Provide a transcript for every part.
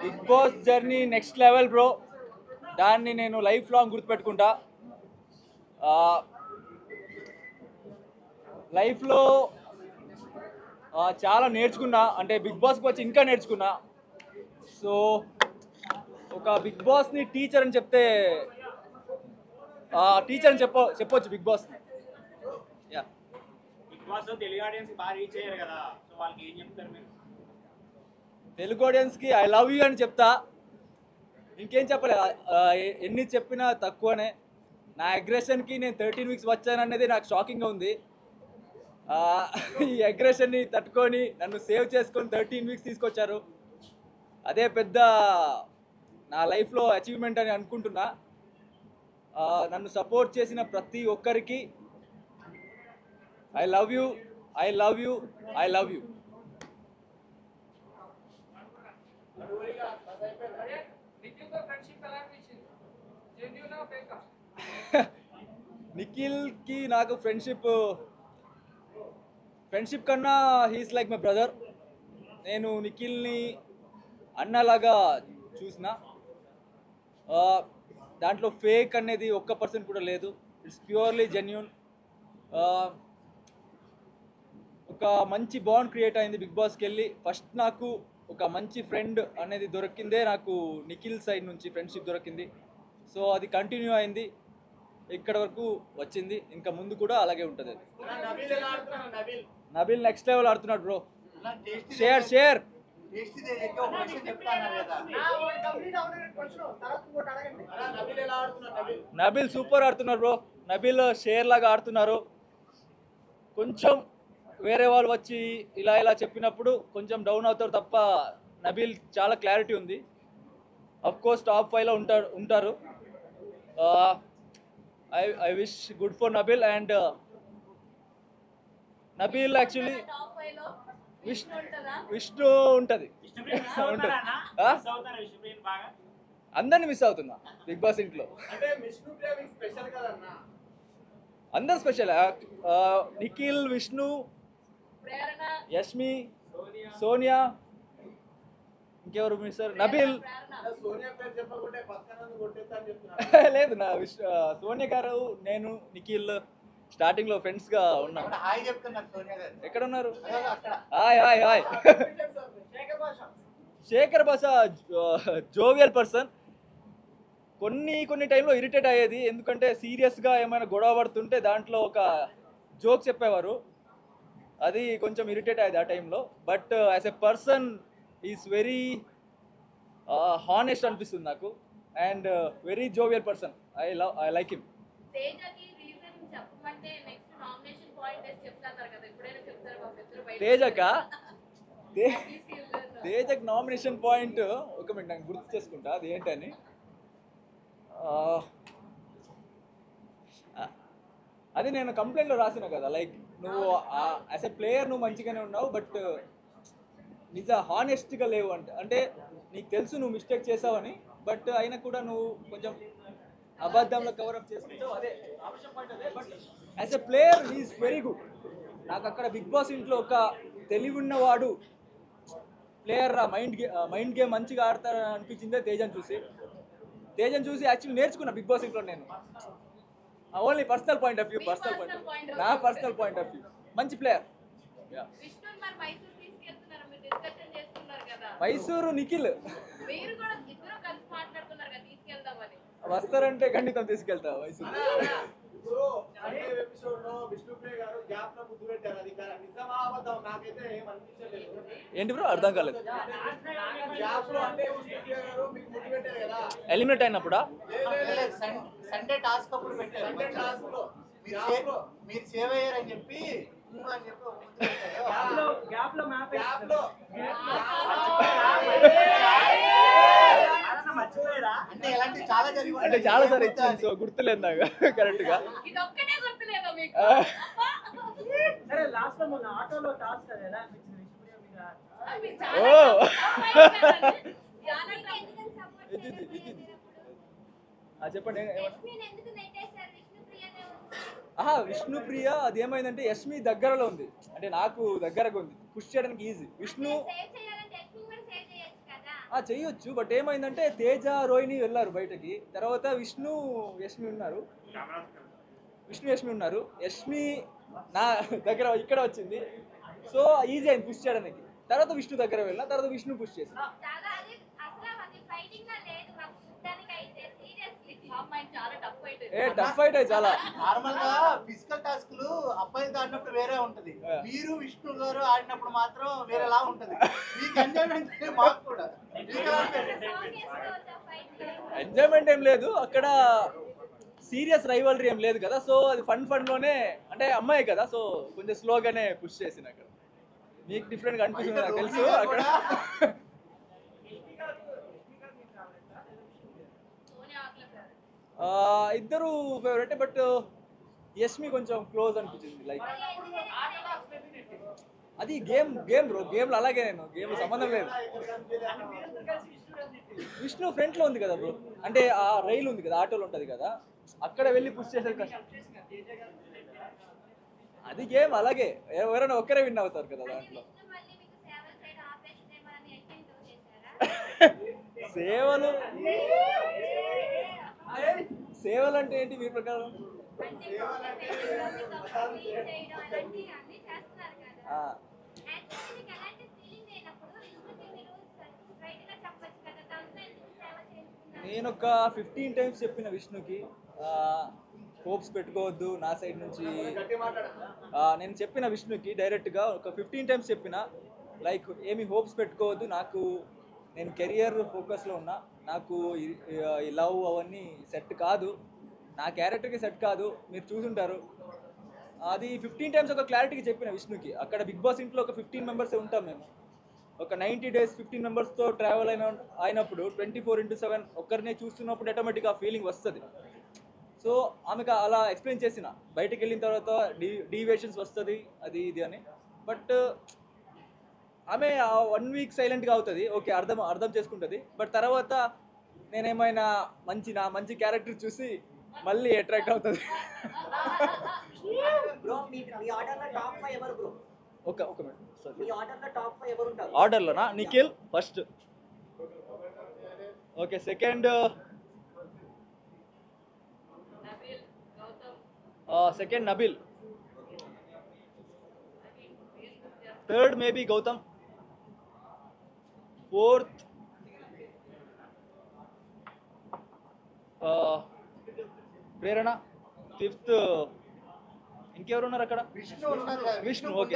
Big Boss journey next level bro. దాన్ని నేను life long గుర్తుపెట్టుకుంటా. లైఫ్లో చాలా నేర్చుకున్నా, అంటే బిగ్ బాస్కి వచ్చి ఇంకా నేర్చుకున్నా. సో ఒక బిగ్ బాస్ని టీచర్ అని చెప్తే టీచర్ అని చెప్పొచ్చు బిగ్ బాస్. తెలుగు ఆడియన్స్కి ఐ లవ్ యూ అని చెప్తా. ఇంకేం చెప్పలేదు. ఎన్ని చెప్పినా తక్కువనే. నా అగ్రెషన్కి నేను 13 వీక్స్ వచ్చాననేది నాకు షాకింగ్గా ఉంది. ఈ అగ్రెషన్ని తట్టుకొని నన్ను సేవ్ చేసుకొని 13 వీక్స్ తీసుకొచ్చారు. అదే పెద్ద నా లైఫ్లో అచీవ్మెంట్ అని అనుకుంటున్నా. నన్ను సపోర్ట్ చేసిన ప్రతి ఒక్కరికి I love you, I love you, I love you. నిఖిల్కి నాకు ఫ్రెండ్షిప్ కన్నా హీస్ లైక్ మై బ్రదర్. నేను నిఖిల్ని అన్నలాగా చూసిన. దాంట్లో ఫేక్ అనేది 1% కూడా లేదు. It's purely genuine. ఒక మంచి బాండ్ క్రియేట్ అయింది బిగ్ బాస్కి వెళ్ళి. ఫస్ట్ నాకు ఒక మంచి ఫ్రెండ్ అనేది దొరికిందే నాకు నిఖిల్ సైడ్ నుంచి ఫ్రెండ్షిప్ దొరికింది. సో అది కంటిన్యూ అయింది, ఇక్కడ వరకు వచ్చింది. ఇంకా ముందు కూడా అలాగే ఉంటుంది. నబీల్ నెక్స్ట్ లెవెల్ ఆడుతున్నాడు బ్రో. షేర్ నబీల్ సూపర్ ఆడుతున్నారు బ్రో. నబీల్ షేర్ లాగా ఆడుతున్నారు. కొంచెం వేరే వాళ్ళు వచ్చి ఇలా చెప్పినప్పుడు కొంచెం డౌన్ అవుతారు తప్ప నబీల్ చాలా క్లారిటీ ఉంది. అఫ్ కోర్స్ టాప్ 5లో ఉంటారు. I wish good for Nabil and Nabil actually Vishnu ఉంటుంది. అందరిని మిస్ అవుతున్నా బిగ్ బాస్ ఇంట్లో. అందరు స్పెషల్. నిఖిల్, విష్ణు, యష్మి, సోనియా, ఇంకెవరు మిస్? నబీల్. లేదు, నా సోనియా గారు, నేను, నిఖిల్ స్టార్టింగ్ లో ఫ్రెండ్స్ గా ఉన్నాం. ఎక్కడ ఉన్నారు? Hi hi hi. శేఖర్ భాష జోవియల్ పర్సన్. కొన్ని టైంలో ఇరిటేట్ అయ్యేది, ఎందుకంటే సీరియస్గా ఏమైనా గొడవ పడుతుంటే దాంట్లో ఒక జోక్ చెప్పేవారు. అది కొంచెం ఇరిటేట్ అయ్యేది ఆ టైంలో. But as a person is very honest అనిపిస్తుంది నాకు. And very jovial person. I like him. తేజక్ నామినేషన్ పాయింట్ ఒక మినిట్ నాకు గుర్తు చేసుకుంటా అది ఏంటని. అది నేను కంప్లైంట్లో రాసిన కదా, లైక్ నువ్వు యాజ్ ఎ ప్లేయర్ నువ్వు మంచిగానే ఉన్నావు, బట్ నిజ హానెస్ట్గా లేవు అంటే నీకు తెలుసు నువ్వు మిస్టేక్ చేసావని, బట్ అయినా కూడా నువ్వు కొంచెం అబద్ధంలో కవరప్ చేసుకుంటావు. అదే పాయింట్ అదే. But as a player he is very good. నాకు అక్కడ బిగ్ బాస్ ఇంట్లో ఒక తెలివి ఉన్నవాడు ప్లేయర్ మైండ్ గేమ్ మంచిగా ఆడతారని అనిపించిందే తేజను చూసి యాక్చువల్లీ నేర్చుకున్నా బిగ్ బాస్ ఇంట్లో నేను. Only personal point of view, నా పర్సనల్ పాయింట్ ఆఫ్ వ్యూ. మంచి ప్లేయర్. మైసూరు నిఖిల్ వస్తారంటే ఖండితం తీసుకెళ్తా మైసూరు. ఏంటి బ్రో అర్థం కాలేదు. ఎలిమినేట్ అయినప్పుడా? సండే టాస్క్ అప్పుడు పెట్టారు మీరు సేవ్ అయ్యారని చెప్పి అంటే చాలా సార్ ఇచ్చింది, సో గుర్తులేదు నాకు కరెక్ట్ గా. చెప్పండి. విష్ణుప్రియ అది ఏమైందంటే యష్మి దగ్గరలో ఉంది, అంటే నాకు దగ్గరగా ఉంది, పుష్ చేయడానికి ఈజీ. విష్ణు చెయ్యొచ్చు. బట్ ఏమైందంటే తేజ రోహిణి వెళ్ళారు బయటకి. తర్వాత యష్మి ఉన్నారు. యష్మి నా దగ్గర ఇక్కడ వచ్చింది. సో ఈజీ అయింది పుష్ చేయడానికి. తర్వాత విష్ణు దగ్గర వెళ్ళిన తర్వాత విష్ణు పుష్ చేసి టఫ్ ఫైట్ చాలా. నార్మల్ గా ఫిజికల్ టాస్క్లు అబ్బాయిలతో ఆడినప్పుడు వేరే ఉంటది, మీరు విష్ణు గారు ఆడినప్పుడు మాత్రం వేరేలా ఉంటది. మీకు ఎంజాయ్మెంట్ మాకు కూడా ఎంజాయ్మెంట్ ఏం లేదు అక్కడ, సీరియస్ రైవల్రీ ఏం లేదు కదా. సో అది ఫన్ లోనే, అంటే అమ్మాయి కదా సో కొంచెం స్లోగానే పుష్ చేసిన. అక్కడ మీకు డిఫరెంట్ గా అనిపిస్తుంది నాకు తెలుసు. అక్కడ ఇద్దరు ఫేవరెట్, బట్ యష్మి కొంచెం క్లోజ్ అనిపించింది. లైక్ అది గేమ్ బ్రో, గేమ్లో అలాగే నేను గేమ్లో సంబంధం లేదు. విష్ణు ఫ్రంట్ లో ఉంది కదా బ్రో, అంటే ఆ రైలు ఉంది కదా, ఆటోలు ఉంటది కదా, అక్కడ వెళ్ళి పుష్ చేసేది కష్టం. అది గేమ్ అలాగే, ఎవరైనా ఒక్కరే విన్ అవుతారు కదా దాంట్లో. సేవలు అంటే ఏంటి మీ ప్రకారం? నేను ఒక 15 times చెప్పిన విష్ణుకి, హోప్స్ పెట్టుకోవద్దు నా సైడ్ నుంచి. నేను చెప్పిన విష్ణుకి డైరెక్ట్గా ఒక 15 times చెప్పిన, లైక్ ఏమి హోప్స్ పెట్టుకోవద్దు, నేను కెరియర్ ఫోకస్లో ఉన్నా, నాకు ఈ లవ్ అవన్నీ సెట్ కాదు, నా క్యారెక్టర్కి సెట్ కాదు, మీరు చూసుంటారు. అది 15 times ఒక క్లారిటీకి చెప్పిన విష్ణుకి. అక్కడ బిగ్ బాస్ ఇంట్లో ఒక 15 members ఉంటాం మేము. ఒక 90 days 15 members-తో ట్రావెల్ అయినప్పుడు 24/7 ఒక్కరినే చూస్తున్నప్పుడు ఆటోమేటిక్గా ఆ ఫీలింగ్ వస్తుంది. సో ఆమెకు అలా ఎక్స్ప్లెయిన్ చేసిన, బయటకు వెళ్ళిన తర్వాత డీవియేషన్స్ వస్తుంది అది ఇది అని. బట్ ఆమె 1 week సైలెంట్గా అవుతుంది, ఓకే అర్థం చేసుకుంటుంది. బట్ తర్వాత నేనేమైనా మంచి క్యారెక్టర్ చూసి మళ్ళీ అట్రాక్ట్ అవుతుంది. ఒక ఆర్డర్లోనా? Nikhil first, okay second Nabeel, third maybe Gautam, fourth Prerana, fifth ఇంకెవరు ఉన్నారు అక్కడ? విష్ణు ఓకే.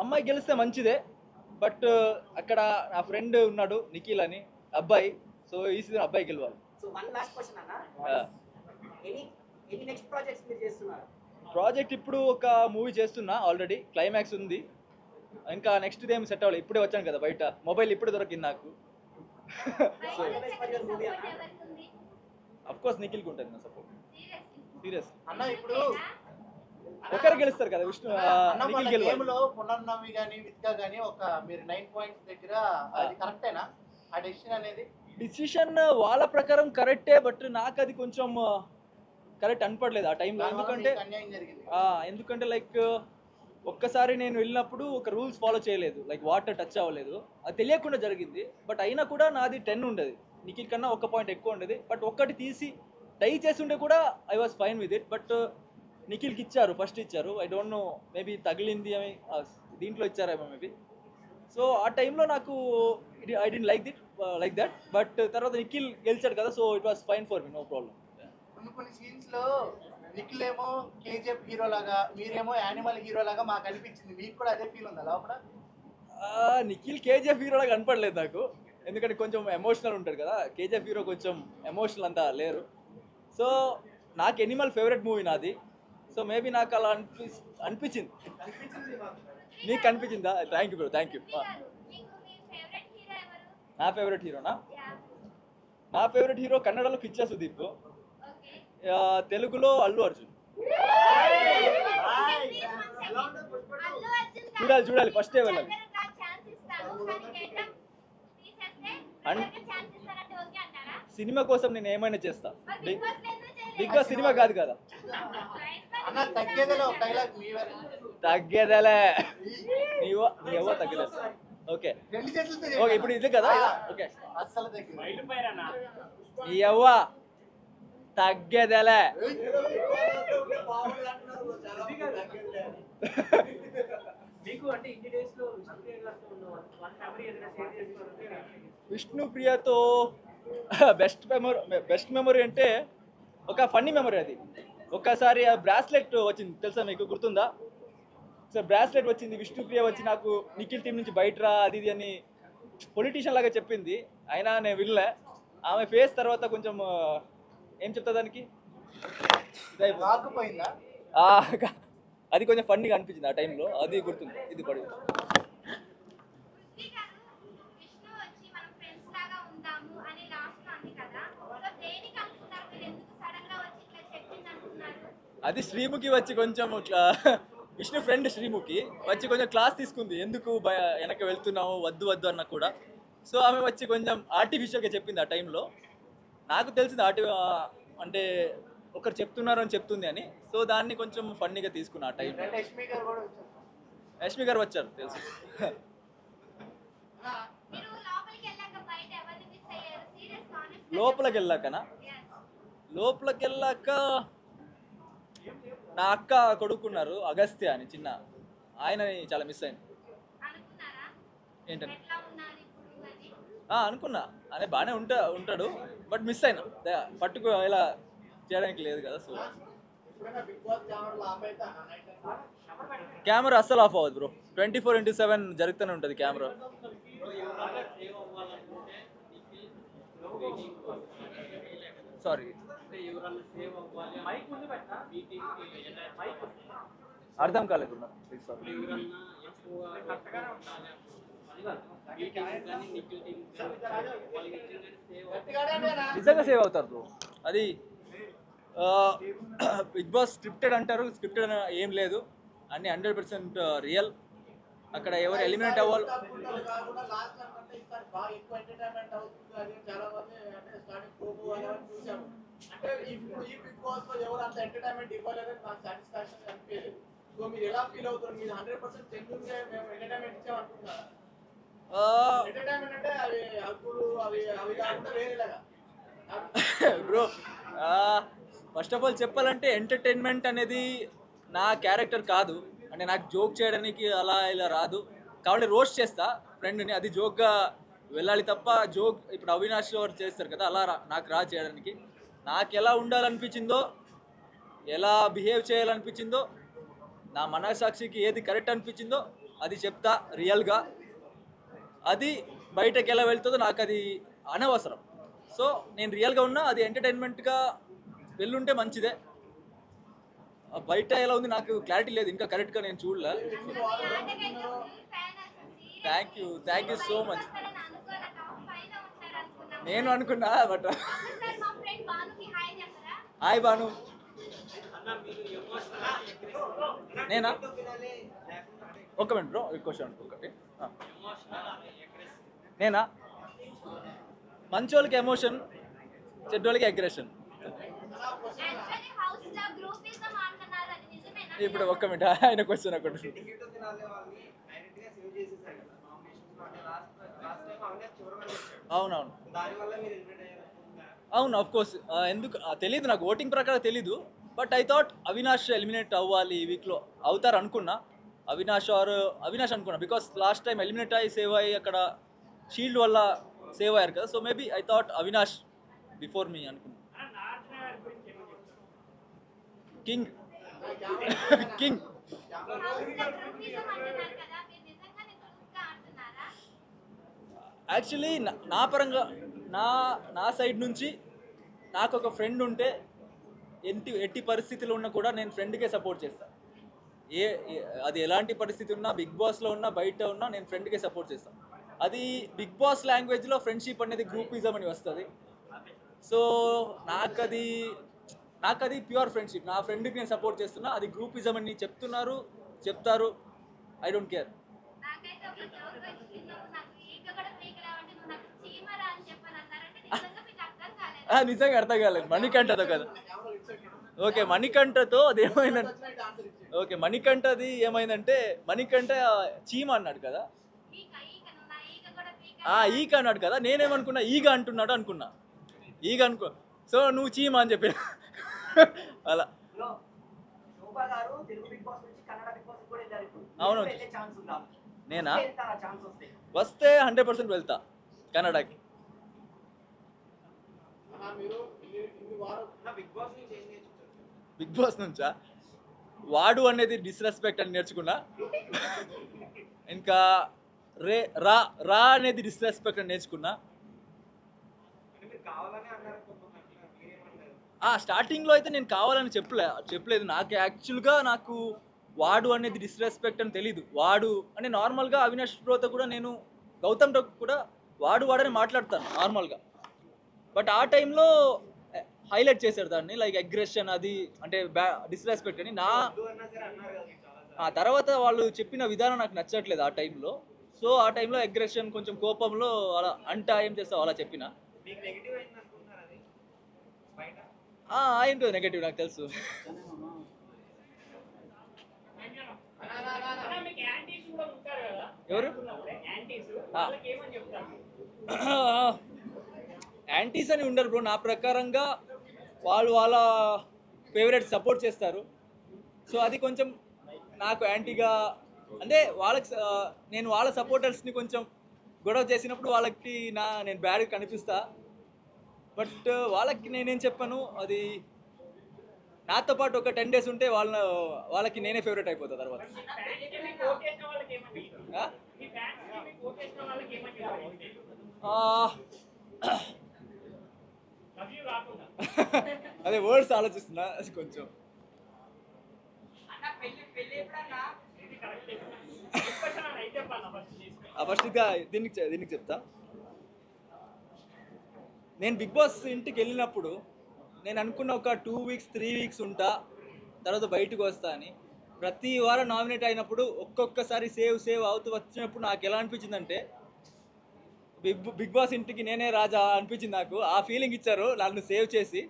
అమ్మాయి గెలిస్తే మంచిదే, బట్ అక్కడ నా ఫ్రెండ్ ఉన్నాడు నిఖిల్ అని అబ్బాయి, సో ఈ సీజన్ అబ్బాయి గెలవాలి. ప్రాజెక్ట్ ఇప్పుడు ఒక మూవీ చేస్తున్నా, ఆల్రెడీ క్లైమాక్స్ ఉంది, ఇంకా నెక్స్ట్ ఏం సెట్ అవ్వాలి. ఇప్పుడే వచ్చాను కదా బయట, మొబైల్ ఇప్పుడే దొరికింది నాకు. అఫ్ కోర్స్ నిఖిల్కి ఉంటుంది నా సపోర్ట్. సీరియస్ అన్న, ఇప్పుడు ఒకరు గెలుస్తారు కదా విష్ణు, నిఖిల్ గెలవాలి. పునర్నవి గానీ విత్కా గానీ ఒక మీరు 9 points దగ్గర, అది కరెక్టేనా ఆ డెసిషన్ అనేది? డిసిషన్ వాళ్ళ ప్రకారం కరెక్టే, బట్ నాకు అది కొంచెం కరెక్ట్ అనిపడలేదు ఆ టైంలో. ఎందుకంటే లైక్ ఒక్కసారి నేను వెళ్ళినప్పుడు ఒక రూల్స్ ఫాలో చేయలేదు, లైక్ వాటర్ టచ్ అవ్వలేదు, అది తెలియకుండా జరిగింది. బట్ అయినా కూడా నాది 10 ఉండేది, నిఖిల్ కన్నా 1 point ఎక్కువ ఉండేది. బట్ ఒక్కటి తీసి టై చేసి ఉంటే కూడా I was fine with it. But నిఖిల్కి ఇచ్చారు, ఫస్ట్ ఇచ్చారు, ఐ డోంట్ నో మేబీ తగిలింది అని దీంట్లో ఇచ్చారేమో మేబీ. సో ఆ టైంలో నాకు I don't like that. But తర్వాత నిఖిల్ గెలిచాడు కదా, so it was fine for me, no problem. కొన్ని సీన్స్ లో నిఖిల్ ఏమో కేజీఎఫ్ హీరో లాగా, మీరేమో యానిమల్ హీరో లాగా మాకు అనిపించింది. మీకు కూడా అదే ఫీల్ ఉందా లోపల? నిఖిల్ కేజీఎఫ్ హీరో లాగా కనపడలేదు నాకు, ఎందుకంటే కొంచెం ఎమోషనల్ ఉంటాడు కదా, కేజీఎఫ్ హీరో కొంచెం ఎమోషనల్ అంతా లేరు. సో నాకు ఎనిమల్ ఫేవరెట్ మూవీ నాది, సో మేబీ నాకు అలా అనిపించింది. మీకు కనిపించిందా? Thank you bro, thank you. నా ఫేవరెట్ హీరోనా? నా ఫేవరెట్ హీరో కన్నడలో కిచ్చా సుదీప్, తెలుగులో అల్లు అర్జున్. చూడాలి ఫస్టే వెళ్ళాలి. సినిమా కోసం నేను ఏమైనా చేస్తా, బిగ్ బాస్ సినిమా కాదు కదా. తగ్గేదేలే నీవో తగ్గేదే. ఓకే రెండు చేతులతో ఓకే ఇప్పుడు ఇది కదా ఓకే అస్సలు దగ్గర నీ అవ్వ తగ్గేదేలే. విష్ణుప్రియతో బెస్ట్ మెమరీ అంటే ఒక ఫన్నీ మెమరీ అది. ఒక్కసారి ఆ బ్రాస్లెట్ వచ్చింది తెలుసా మీకు, గుర్తుందా? సో బ్రాస్లెట్ వచ్చింది, విష్ణుప్రియ వచ్చి నాకు నిఖిల్ టీం నుంచి బయట రా అది ఇది అని పొలిటీషియన్ లాగా చెప్పింది. అయినా నేను వినలే. ఆమె ఫేస్ తర్వాత కొంచెం ఏం చెప్తా దానికి రాకపోయిందా? అది కొంచెం ఫన్నీగా అనిపించింది ఆ టైంలో, అది గుర్తుంది. ఇది పడి అది శ్రీముఖి వచ్చి కొంచెం విష్ణు ఫ్రెండ్ శ్రీముఖి వచ్చి కొంచెం క్లాస్ తీసుకుంది, ఎందుకు వెనక వెళ్తున్నావు వద్దు వద్దు అన్న కూడా. సో ఆమె వచ్చి కొంచెం ఆర్టిఫిషియల్గా చెప్పింది ఆ టైంలో. నాకు తెలిసింది అంటే ఒకరు చెప్తున్నారు అని చెప్తుంది అని. సో దాన్ని కొంచెం ఫన్నీగా తీసుకున్నా ఆ టైంలో. యష్మి గారు వచ్చారు తెలుసు. లోపలికి వెళ్ళాక నా అక్క కొడుకున్నారు అగస్త్య అని చిన్న, ఆయనని చాలా మిస్ అయింది. ఏంటని అనుకున్నా అనే బాగానే ఉంటాడు, బట్ మిస్ అయినా ఇలా చేయడానికి లేదు కదా. సో కెమెరా అస్సలు ఆఫ్ అవ్వదు బ్రో, 24/7 జరుగుతూనే ఉంటుంది కెమెరా. సారీ అర్థం కాలేదు. నిజంగా సేవ్ అవుతారు బ్రో. అది బిగ్ బాస్ స్క్రిప్టెడ్ అంటారు, స్క్రిప్టెడ్ ఏం లేదు, అన్ని 100% రియల్. అక్కడ ఎవరు ఎలిమినేట్ అవ్వాలి బ్రో. ఫస్ట్ ఆఫ్ ఆల్ చెప్పాలంటే ఎంటర్టైన్మెంట్ అనేది నా క్యారెక్టర్ కాదు, అంటే నాకు జోక్ చేయడానికి అలా ఇలా రాదు. కాబట్టి రోస్ట్ చేస్తా ఫ్రెండ్ని, అది జోక్గా వెళ్ళాలి తప్ప జోక్ ఇప్పుడు అవినాష్ గారు చేస్తారు కదా అలా నాకు రా చేయడానికి. నాకు ఎలా ఉండాలనిపించిందో, ఎలా బిహేవ్ చేయాలనిపించిందో, నా మనసాక్షికి ఏది కరెక్ట్ అనిపించిందో అది చెప్తా రియల్గా. అది బయటకు ఎలా వెళ్తుందో నాకు అది అనవసరం. సో నేను రియల్గా ఉన్నా, అది ఎంటర్టైన్మెంట్గా వెళ్ళుంటే మంచిదే. బయట ఎలా ఉంది నాకు క్లారిటీ లేదు, ఇంకా కరెక్ట్గా నేను చూడలే. Thank you so much. నేను అనుకున్నా, బట్ హాయ్ బాను. నేనా? ఒక్క మినిట్ బ్రో, క్వశ్చన్ ఒకటి. నేనా? మంచోళ్ళకి ఎమోషన్, చెడ్డోళ్ళకి అగ్రెషన్. ఇప్పుడు ఒక్క మినిట్, ఆయన క్వశ్చన్ ఒకటి. అవునవును అవును ఆఫ్ కోర్స్. ఎందుకు తెలీదు నాకు, ఓటింగ్ ప్రకారం తెలీదు. But I thought Avinash eliminate అవ్వాలి ఈ వీక్లో, అవుతారు అనుకున్నా. అవినాష్ అనుకున్నా, బికాస్ లాస్ట్ టైం ఎలిమినేట్ అయ్యి సేవ్ అయ్యి అక్కడ షీల్డ్ వల్ల సేవ్ అయ్యారు కదా. So maybe I thought Avinash before me అనుకున్నా. కింగ్ యాక్చువల్లీ నా పరంగా నా సైడ్ నుంచి నాకు ఒక ఫ్రెండ్ ఉంటే ఎట్టి పరిస్థితులు ఉన్నా కూడా నేను ఫ్రెండ్కే సపోర్ట్ చేస్తాను. అది ఎలాంటి పరిస్థితి ఉన్నా, బిగ్ బాస్లో ఉన్నా బయట ఉన్నా నేను ఫ్రెండ్కే సపోర్ట్ చేస్తాను. అది బిగ్ బాస్ లాంగ్వేజ్లో ఫ్రెండ్షిప్ అనేది గ్రూపిజం అని వస్తుంది. సో నాకు అది ప్యూర్ ఫ్రెండ్షిప్. నా ఫ్రెండ్కి నేను సపోర్ట్ చేస్తున్నా, అది గ్రూపిజం అని చెప్తారు. I don't care. నిజంగా అర్థం కాలేదు. మణికంఠతో కదా, ఓకే మణికంఠతో అదేమైనా ఓకే, మణికంఠది ఏమైందంటే మణికంఠ చీమ అన్నాడు కదా, ఈగ అన్నాడు కదా, నేనేమనుకున్నా ఈగ అంటున్నాడు అనుకున్నా, ఈగ అనుకో, సో నువ్వు చీమ అని చెప్పిన అలా. అవును, నేనా వస్తే 100% వెళ్తా కన్నడకి. బిగ్ బాస్ నుంచా వాడు అనేది డిస్రెస్పెక్ట్ అని నేర్చుకున్నా, ఇంకా రే రా రా అనేది డిస్రెస్పెక్ట్ అని నేర్చుకున్నా. స్టార్టింగ్లో అయితే నేను కావాలని చెప్పలేదు. నాకు యాక్చువల్గా నాకు వాడు అనేది డిస్రెస్పెక్ట్ అని తెలీదు. వాడు అంటే నార్మల్గా అవినాష్ బ్రోతో కూడా నేను గౌతమ్తో కూడా వాడని మాట్లాడతాను నార్మల్గా. బట్ ఆ టైంలో హైలైట్ చేశారు దాన్ని, లైక్ అగ్రెషన్ అది అంటే డిస్రెస్పెక్ట్ అని. ఆ తర్వాత వాళ్ళు చెప్పిన విధానం నాకు నచ్చట్లేదు ఆ టైంలో. సో ఆ టైంలో అగ్రెషన్ కొంచెం కోపంలో అలా ఏం చేస్తావు అలా చెప్పిన. ఏంటో నెగటివ్ నాకు తెలుసు. ఎవరు యాంటీస్ అని ఉండరు బ్రో. నా ప్రకారంగా వాళ్ళ ఫేవరెట్ సపోర్ట్ చేస్తారు. సో అది కొంచెం నాకు యాంటీగా అంటే నేను వాళ్ళ సపోర్టర్స్ని కొంచెం గొడవ చేసినప్పుడు వాళ్ళకి నేను బ్యాడ్ కనిపిస్తా. బట్ వాళ్ళకి నేనేం చెప్పాను, అది నాతో పాటు ఒక 10 days ఉంటే వాళ్ళకి నేనే ఫేవరెట్ అయిపోతా తర్వాత. అదే వర్డ్స్ ఆలోచిస్తున్నా కొంచెం. ఫస్ట్ దీనికి చెప్తా. నేను బిగ్ బాస్ ఇంటికి వెళ్ళినప్పుడు నేను అనుకున్న ఒక 2 weeks 3 weeks ఉంటా, తర్వాత బయటకు వస్తా అని. ప్రతి వారం నామినేట్ అయినప్పుడు ఒక్కొక్కసారి సేవ్ అవుతూ వచ్చినప్పుడు నాకు ఎలా అనిపించిందంటే బిగ్ బాస్ ఇంటికి నేనే రాజా అనిపించింది నాకు. ఆ ఫీలింగ్ ఇచ్చారు నన్ను సేవ్ చేసి.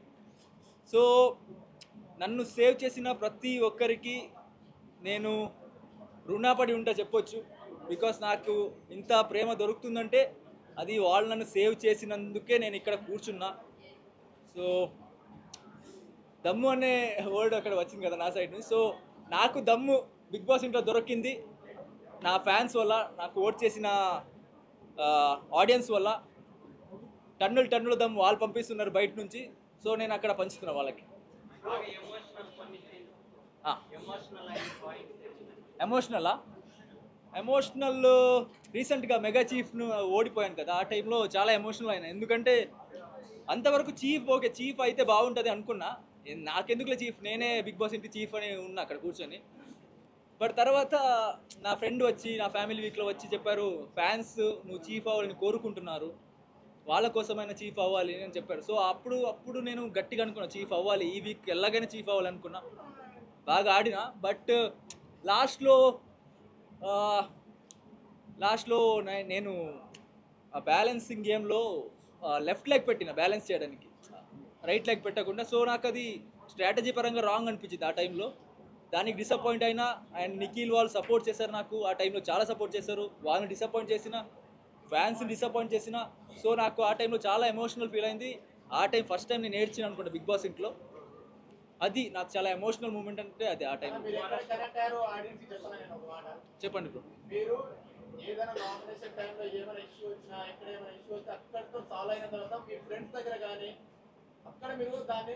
సో నన్ను సేవ్ చేసిన ప్రతి ఒక్కరికి నేను రుణపడి ఉంటా చెప్పొచ్చు. బికాస్ నాకు ఇంత ప్రేమ దొరుకుతుందంటే అది వాళ్ళు నన్ను సేవ్ చేసినందుకే నేను ఇక్కడ కూర్చున్నా. సో దమ్ము అనే వర్డ్ అక్కడ వచ్చింది కదా నా సైడ్ నుంచి. సో నాకు దమ్ము బిగ్ బాస్ ఇంట్లో దొరికింది నా ఫ్యాన్స్ వల్ల, నాకు ఓట్ చేసిన ఆడియన్స్ వల్ల. టన్నులు దమ్ము వాళ్ళు పంపిస్తున్నారు బయట నుంచి. సో నేను అక్కడ పంచుతున్నా వాళ్ళకి. ఎమోషనల్ రీసెంట్గా మెగా చీఫ్ను ఓడిపోయాను కదా, ఆ టైంలో చాలా ఎమోషనల్ అయినా. ఎందుకంటే అంతవరకు చీఫ్ అయితే బాగుంటుంది అనుకున్నా. నాకెందుకులే చీఫ్, నేనే బిగ్ బాస్ ఇంటి చీఫ్ అని ఉన్నా అక్కడ కూర్చొని. బట్ తర్వాత నా ఫ్రెండ్ వచ్చి నా ఫ్యామిలీ వీక్లో వచ్చి చెప్పారు, ఫ్యాన్స్ నువ్వు చీఫ్ అవ్వాలని కోరుకుంటున్నారు, వాళ్ళ కోసమైనా చీఫ్ అవ్వాలి అని చెప్పారు. సో అప్పుడు నేను గట్టిగా అనుకున్నా చీఫ్ అవ్వాలి, ఈ వీక్ ఎలాగైనా చీఫ్ అవ్వాలనుకున్నా. బాగా ఆడినా. బట్ లాస్ట్లో నేను బ్యాలెన్సింగ్ గేమ్లో లెఫ్ట్ లెగ్ పెట్టిన బ్యాలెన్స్ చేయడానికి, రైట్ లెగ్ పెట్టకుండా. సో నాకు అది స్ట్రాటజీ పరంగా రాంగ్ అనిపించింది ఆ టైంలో. దానికి డిసప్పాయింట్ అయినా. అండ్ నిఖిల్ వాళ్ళు సపోర్ట్ చేశారు నాకు ఆ టైంలో, చాలా సపోర్ట్ చేశారు. వాళ్ళని డిసప్పాయింట్ చేసిన, ఫ్యాన్స్ని డిసప్పాయింట్ చేసిన. సో నాకు ఆ టైంలో చాలా ఎమోషనల్ ఫీల్ అయింది. ఆ టైం ఫస్ట్ టైం నేను ఏడ్చిన అనుకుంటా బిగ్ బాస్ ఇంట్లో. అది నాకు చాలా ఎమోషనల్ మూమెంట్ అంటే అది ఆ టైం. చెప్పండి బ్రో. మీరు ఏదైనా నామినేషన్ టైంలో ఏమైనా ఇష్యూ వచ్చినా, ఎక్కడ ఏమైనా ఇష్యూ వస్తే అక్కడితో సాల్వ్ అయిన తర్వాత మీ ఫ్రెండ్స్ దగ్గర కానీ అక్కడ మీరు దాని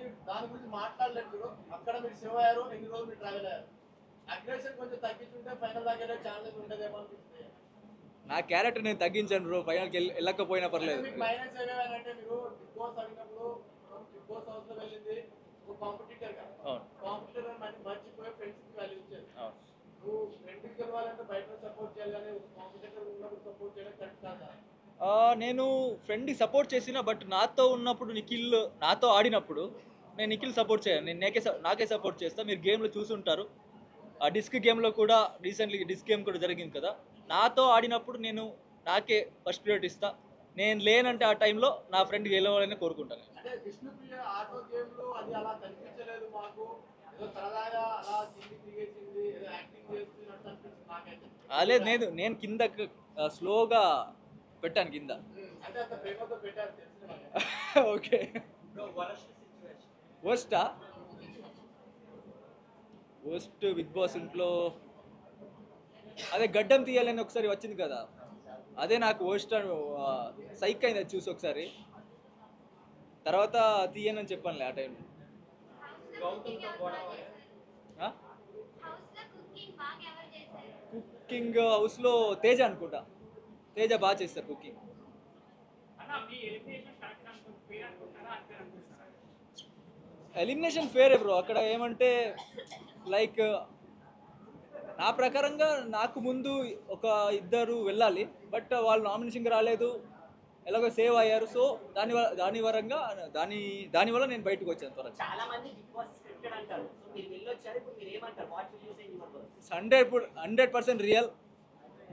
గురించి మాట్లాడలేదు. అక్కడ మీరు సేవ్ అయ్యారు, ఎన్ని రోజులు మీరు ట్రావెల్ అయ్యారు. అగ్రెషన్ కొంచెం తగ్గించుంటే ఫైనల్ దాకా ఛాన్సెస్ ఉండదేమో అనిపిస్తుంది. నా క్యారెక్టర్ నేను తగ్గించాను బ్రో, ఫైనల్కి వెళ్ళకపోయినా పర్లేదు. మీకు మైనస్ ఏమేమంటే మీరు బిగ్ బాస్ అడిగినప్పుడు బిగ్ బాస్ హౌస్లో వెళ్ళింది ఒక కాంపిటీటర్ గా, కాంపిటీటర్ మర్చిపోయి ఫ్రెండ్స్కి వాల్యూ ఇచ్చేది. నువ్వు ఫ్రెండ్కి గెలవాలంటే బయట సపోర్ట్ చేయాలి, కానీ కాంపిటీటర్ ఉన్నప్పుడు సపోర్ట్ చేయడం కరెక్ట్ కాదా? నేను ఫ్రెండ్కి సపోర్ట్ చేసిన, బట్ నాతో ఉన్నప్పుడు నాతో ఆడినప్పుడు నేను నిఖిల్ సపోర్ట్ చేయను. నేను నాకే సపోర్ట్ చేస్తాను. మీరు గేమ్లో చూసి ఉంటారు, ఆ డిస్క్ గేమ్లో కూడా రీసెంట్లీ డిస్క్ గేమ్ కూడా జరిగింది కదా, నాతో ఆడినప్పుడు నేను నాకే ఫస్ట్ ప్రియారిటీ ఇస్తా. నేను లేనంటే ఆ టైంలో నా ఫ్రెండ్ గెలవాలని కోరుకుంటాను. అంటే విష్ణుప్రియ ఆటో గేమ్లో అది అలా కనిపించలేదు మాకు, ఏదో సరదాగా అలా కిందికి దిగేసింది, లేదు నేను కింద స్లోగా పెట్టాను కింద. అంటే అంత ప్రేమతో పెట్టారు తెలిసిన ఓకే. వర్స్టా? వర్స్ట్ బిగ్ బాస్ ఇంట్లో అదే గడ్డం తీయాలని ఒకసారి వచ్చింది కదా, అదే నాకు వర్స్ట్ సైక్ అయింది అది చూసి ఒకసారి. తర్వాత తీయనని చెప్పానులే ఆ టైంలో. కుకింగ్ హౌస్లో తేజ అనుకుంటా, తేజ బాగా చేస్తారు కుకింగ్. Elimination Phere bro. అక్కడ ఏమంటే లైక్ నా ప్రకారంగా నాకు ముందు ఒక ఇద్దరు వెళ్ళాలి, బట్ వాళ్ళు నామినేషన్కి రాలేదు, ఎలాగో సేవ్ అయ్యారు. సో దానివల్ల నేను బయటకు వచ్చాను త్వరగా. చాలా మంది బిగ్ బాస్ స్క్రిప్టెడ్ అంటారు. సో మీరు వెళ్ళొచ్చారు, ఇప్పుడు మీరు ఏమంటారు? What will you say in your words? 100% real.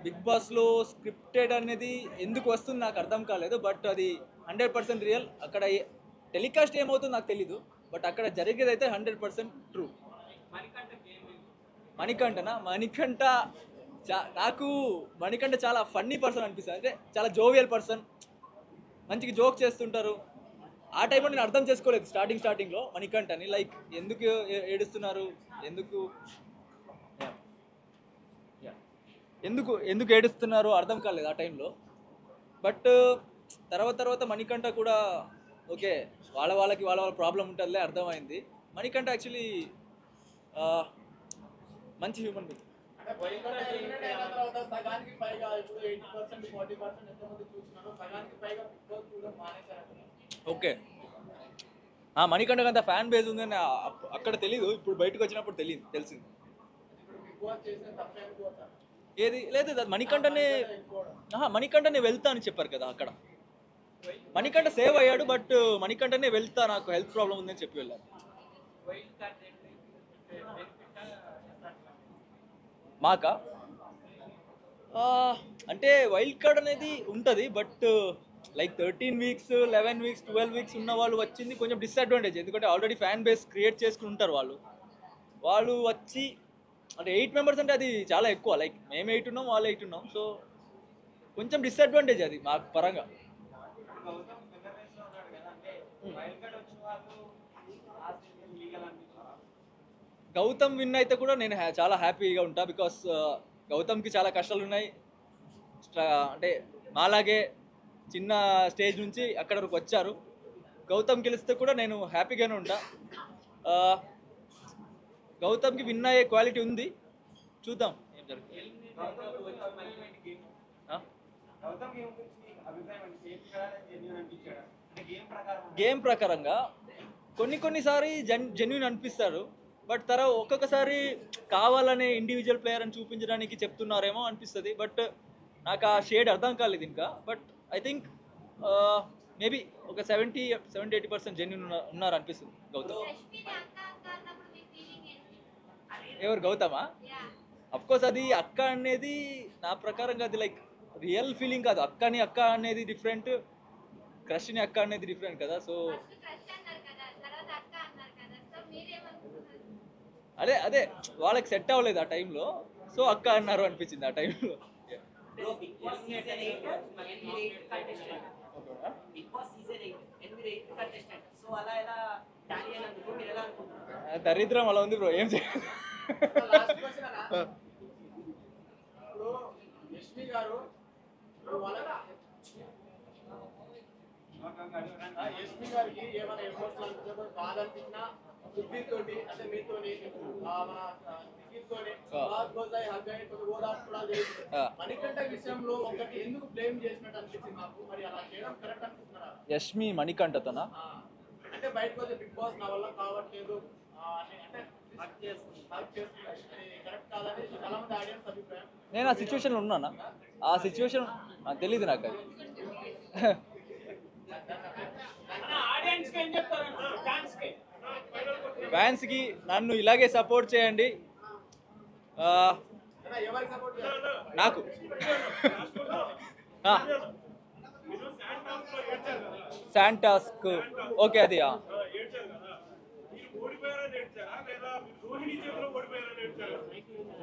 Bigg బాస్లో స్క్రిప్టెడ్ అనేది ఎందుకు వస్తుంది నాకు అర్థం కాలేదు, బట్ అది 100% రియల్. అక్కడ టెలికాస్ట్ ఏమవుతుందో నాకు తెలీదు, బట్ అక్కడ జరిగేది అయితే 100% ట్రూ. నాకు మణికంఠ చాలా ఫన్నీ పర్సన్ అనిపిస్తుంది. అంటే చాలా జోవియల్ పర్సన్, మంచిగా జోక్ చేస్తుంటారు. ఆ టైంలో నేను అర్థం చేసుకోలేదు స్టార్టింగ్లో మణికంఠని, లైక్ ఎందుకు ఏడుస్తున్నారు, ఎందుకు ఏడుస్తున్నారు అర్థం కాలేదు ఆ టైంలో. బట్ తర్వాత మణికంఠ కూడా ఓకే, వాళ్ళకి వాళ్ళ ప్రాబ్లం ఉంటుందిలే, అర్థమైంది. మణికంఠ యాక్చువల్లీ మంచి హ్యూమన్ బీయింగ్. అంటే వైల్డ్ ఎలిమినేట్ అయిన తర్వాత సగానికి పైగా ఇప్పుడు 80% 40% ఎంతమంది చూస్తున్నారు, సగానికి పైగా బిగ్ బాస్ చూడడం మానేశారు. ఓకే, మణికంఠకి అంత ఫ్యాన్ బేస్ ఉందని అక్కడ తెలీదు, ఇప్పుడు బయటకు వచ్చినప్పుడు తెలిసింది. ఇప్పుడు బిగ్ బాస్ చేసిన తప్పే అనుకోవచ్చా? ఏది లేదు, మణికంఠనే వెళ్తా అని చెప్పారు కదా అక్కడ. మణికంఠ సేవ్ అయ్యాడు, బట్ మణికంఠనే వెళ్తా, నాకు హెల్త్ ప్రాబ్లం ఉందని చెప్పి వెళ్ళారు. మాకా అంటే వైల్డ్ కార్డ్ అనేది ఉంటుంది, but like 13 weeks 11 weeks 12 weeks ఉన్న వాళ్ళు వచ్చింది కొంచెం డిసడ్వాంటేజ్. ఎందుకంటే ఆల్రెడీ ఫ్యాన్ బేస్ క్రియేట్ చేసుకుని ఉంటారు వాళ్ళు వచ్చి, అంటే 8 మెంబర్స్ అంటే అది చాలా ఎక్కువ. లైక్ మేము 8 ఉన్నాం, వాళ్ళు 8 ఉన్నాం, సో కొంచెం డిసడ్వాంటేజ్ అది మా పరంగా. గౌతమ్ విన్ అయితే కూడా నేను చాలా హ్యాపీగా ఉంటా, బికాస్ గౌతమ్కి చాలా కష్టాలు ఉన్నాయి. అంటే మాలాగే చిన్న స్టేజ్ నుంచి అక్కడ వరకు వచ్చారు. గౌతమ్ గెలిస్తే కూడా నేను హ్యాపీగానే ఉంటా. గౌతమ్కి విన్ అయ్యే క్వాలిటీ ఉంది, చూద్దాం ఏం జరుగుతుంది. గేమ్ ప్రకారంగా కొన్నిసారి జెన్యూన్ అనిపిస్తారు, బట్ ఒక్కొక్కసారి కావాలనే ఇండివిజువల్ ప్లేయర్ అని చూపించడానికి చెప్తున్నారేమో అనిపిస్తుంది. బట్ నాకు ఆ షేడ్ అర్థం కాలేదు ఇంకా. బట్ ఐ థింక్ మేబీ ఒక 70-80% జెన్యూన్ ఉన్నారు అనిపిస్తుంది గౌతమ్. ఎవరు గౌతమా? అఫ్కోర్స్ అది అక్క అనేది నా ప్రకారంగా అది లైక్ రియల్ ఫీలింగ్ కాదు. అక్క అనేది డిఫరెంట్, క్రష్ని అక్క అనేది డిఫరెంట్ కదా. సో అదే వాళ్ళకి సెట్ అవ్వలేదు ఆ టైంలో, సో అక్క అన్నారు అనిపించింది ఆ టైంలో. Bigg Boss season 8 contestant, Bigg Boss season 8 contestant. So అలా ఎలా టాలీ అయినందుకు మీరు ఎలా అనుకుంటున్నారు? దరిద్రం అలా ఉంది బ్రో, ఏం చేయాలి. లాస్ట్ క్వశ్చన్ అన్న, ఇప్పుడు యష్మి గారు యష్మి గారికి ఏమైనా ఎమోషనల్ కాదనిపించినా బుద్ధితోటి, అంటే మీతోని మన నిఖిల్తోని మణికంఠ విషయంలో ఒకటి ఎందుకు బ్లేమ్ చేసినట్టు అనిపించింది నాకు. మరి అలా చేయడం కరెక్ట్ అనుకుంటున్నారా? యష్మి మణికంఠతోనా? అంటే బయటకు వచ్చే బిగ్ బాస్ నా వల్ల కావట్లేదు అంటే కరెక్ట్ కాదని చాలా మంది ఆడియన్స్ అభిప్రాయం. నేను ఆ సిచ్యువేషన్లో ఉన్నానా? ఆ సిచ్యువేషన్ నాకు తెలియదు. నాకు అది ఫ్యాన్స్కి నన్ను ఇలాగే సపోర్ట్ చేయండి. నాకు శాంటాస్క్ ఓకే అది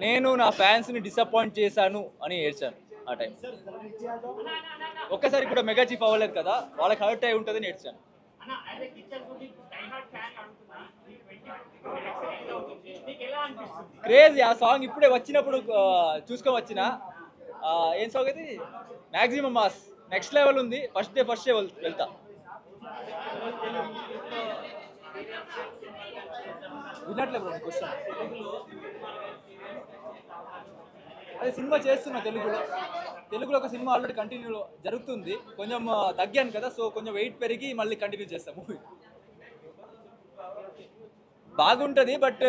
నేను నా ఫ్యాన్స్ని డిసప్పాయింట్ చేశాను అని ఏడ్చాను ఆ టైం. ఒక్కసారి కూడా మెగా చీఫ్ అవ్వలేదు కదా, వాళ్ళకి హర్ట్ అయి ఉంటుందని ఏడ్చాను. క్రేజీ ఆ సాంగ్ ఇప్పుడే వచ్చినప్పుడు చూసుకొని వచ్చిన. ఏం సాంగ్ అయితే మ్యాక్సిమం మాస్ నెక్స్ట్ లెవెల్ ఉంది. ఫస్ట్ డే వెళ్తా. వినట్లేదు బ్రో క్వశ్చన్. అదే సినిమా చేస్తున్నా తెలుగులో ఒక సినిమా ఆల్రెడీ కంటిన్యూ జరుగుతుంది. కొంచెం తగ్గాను కదా, సో కొంచెం వెయిట్ పెరిగి మళ్ళీ కంటిన్యూ చేస్తాం మూవీ. బాగుంటుంది బట్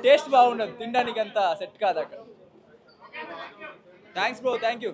టేస్ట్ బాగుండదు, తినడానికి అంత సెట్ కాదు అక్కడ. Thanks bro, thank you.